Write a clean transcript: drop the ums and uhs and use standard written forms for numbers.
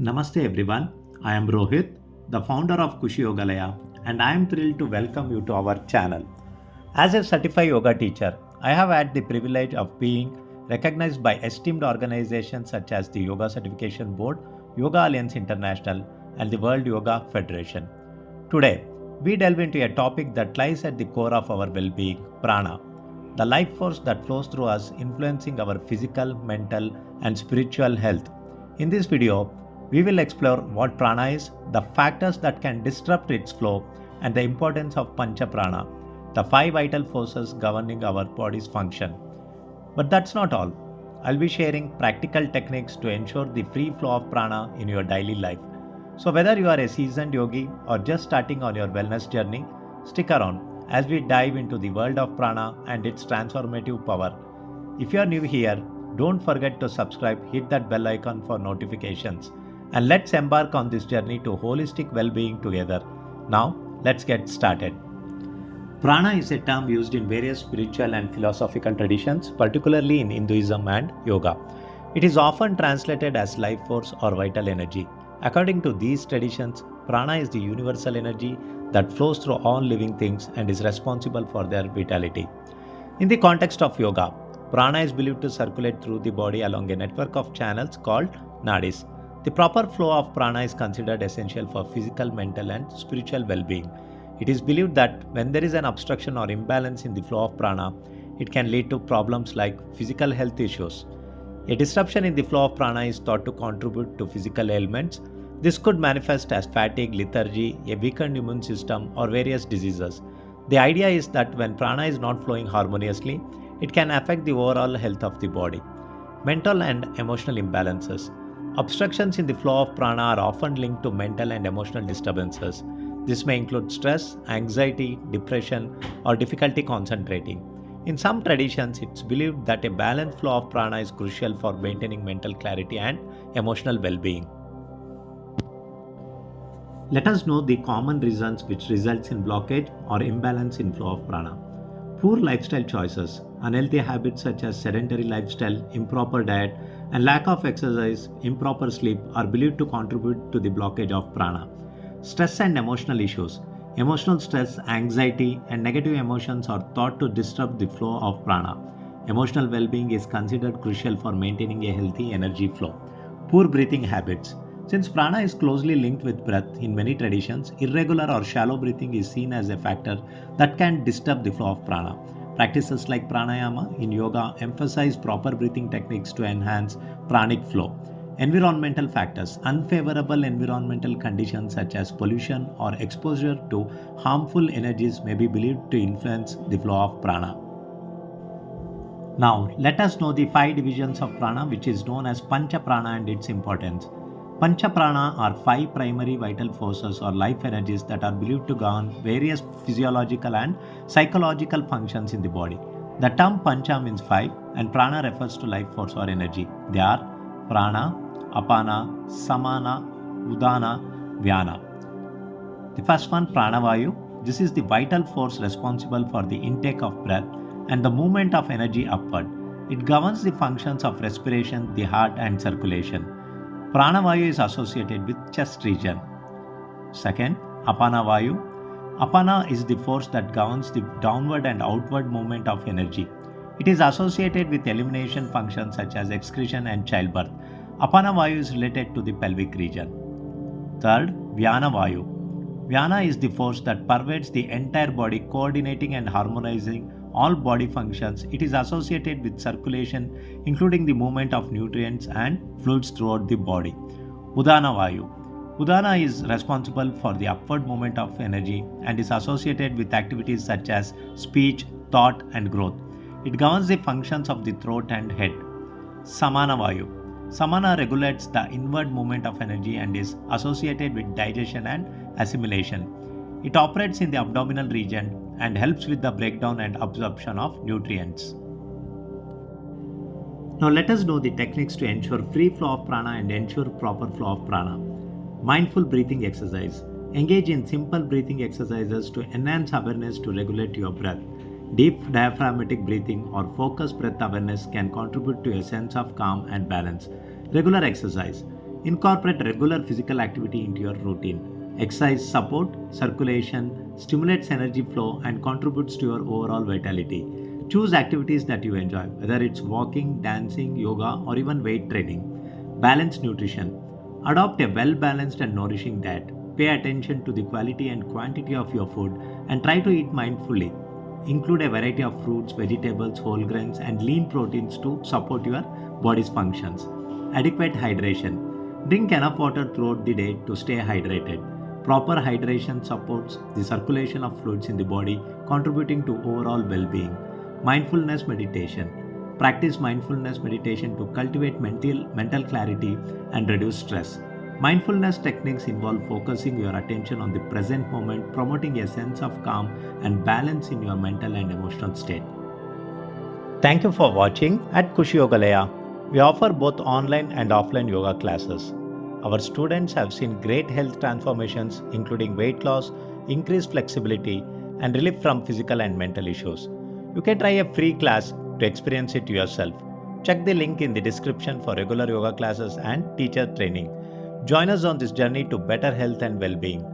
Namaste everyone, I am Rohit, the founder of Kushi Yogalaya, and I am thrilled to welcome you to our channel. As a certified yoga teacher, I have had the privilege of being recognized by esteemed organizations such as the Yoga Certification Board, Yoga Alliance International, and the World Yoga Federation. Today, we delve into a topic that lies at the core of our well being prana, the life force that flows through us, influencing our physical, mental, and spiritual health. In this video, we will explore what prana is, the factors that can disrupt its flow, and the importance of Pancha Prana, the five vital forces governing our body's function. But that's not all. I'll be sharing practical techniques to ensure the free flow of prana in your daily life. So, whether you are a seasoned yogi or just starting on your wellness journey, stick around as we dive into the world of prana and its transformative power. If you are new here, don't forget to subscribe, hit that bell icon for notifications, and let's embark on this journey to holistic well-being together. Now, let's get started. Prana is a term used in various spiritual and philosophical traditions, particularly in Hinduism and yoga. It is often translated as life force or vital energy. According to these traditions, prana is the universal energy that flows through all living things and is responsible for their vitality. In the context of yoga, prana is believed to circulate through the body along a network of channels called nadis. The proper flow of prana is considered essential for physical, mental, and spiritual well-being. It is believed that when there is an obstruction or imbalance in the flow of prana, it can lead to problems like physical health issues. A disruption in the flow of prana is thought to contribute to physical ailments. This could manifest as fatigue, lethargy, a weakened immune system, or various diseases. The idea is that when prana is not flowing harmoniously, it can affect the overall health of the body. Mental and emotional imbalances. Obstructions in the flow of prana are often linked to mental and emotional disturbances. This may include stress, anxiety, depression, or difficulty concentrating. In some traditions, it's believed that a balanced flow of prana is crucial for maintaining mental clarity and emotional well-being. Let us know the common reasons which results in blockage or imbalance in flow of prana. Poor lifestyle choices, unhealthy habits such as sedentary lifestyle, improper diet, and lack of exercise, improper sleep are believed to contribute to the blockage of prana. Stress and emotional issues. Emotional stress, anxiety, and negative emotions are thought to disrupt the flow of prana. Emotional well-being is considered crucial for maintaining a healthy energy flow. Poor breathing habits. Since prana is closely linked with breath in many traditions, irregular or shallow breathing is seen as a factor that can disturb the flow of prana. Practices like pranayama in yoga emphasize proper breathing techniques to enhance pranic flow. Environmental factors. Unfavorable environmental conditions such as pollution or exposure to harmful energies may be believed to influence the flow of prana. Now, let us know the five divisions of prana, which is known as Pancha Prana, and its importance. Pancha Prana are five primary vital forces or life energies that are believed to govern various physiological and psychological functions in the body. The term Pancha means five, and Prana refers to life force or energy. They are Prana, Apana, Samana, Udana, Vyana. The first one, Pranavayu. This is the vital force responsible for the intake of breath and the movement of energy upward. It governs the functions of respiration, the heart, and circulation. Pranavayu is associated with chest region. Second, Apanavayu. Apana is the force that governs the downward and outward movement of energy. It is associated with elimination functions such as excretion and childbirth. Apanavayu is related to the pelvic region. Third, Vyanavayu. Vyana is the force that pervades the entire body, coordinating and harmonizing all body functions. It is associated with circulation, including the movement of nutrients and fluids throughout the body. Udana Vayu. Udana is responsible for the upward movement of energy and is associated with activities such as speech, thought, and growth. It governs the functions of the throat and head. Samana Vayu. Samana regulates the inward movement of energy and is associated with digestion and assimilation. It operates in the abdominal region and helps with the breakdown and absorption of nutrients. Now let us know the techniques to ensure free flow of prana and ensure proper flow of prana. Mindful breathing exercise. Engage in simple breathing exercises to enhance awareness to regulate your breath. Deep diaphragmatic breathing or focused breath awareness can contribute to a sense of calm and balance. Regular exercise. Incorporate regular physical activity into your routine. Exercise support circulation, stimulates energy flow, and contributes to your overall vitality. Choose activities that you enjoy, whether it's walking, dancing, yoga, or even weight training. Balance nutrition. Adopt a well balanced and nourishing diet. Pay attention to the quality and quantity of your food and try to eat mindfully. Include a variety of fruits, vegetables, whole grains, and lean proteins to support your body's functions. Adequate hydration. Drink enough water throughout the day to stay hydrated. Proper hydration supports the circulation of fluids in the body, contributing to overall well being. Mindfulness meditation. Practice mindfulness meditation to cultivate mental clarity and reduce stress. Mindfulness techniques involve focusing your attention on the present moment, promoting a sense of calm and balance in your mental and emotional state. Thank you for watching at Kushi Yogalaya. We offer both online and offline yoga classes. Our students have seen great health transformations, including weight loss, increased flexibility, and relief from physical and mental issues. You can try a free class to experience it yourself. Check the link in the description for regular yoga classes and teacher training. Join us on this journey to better health and well being.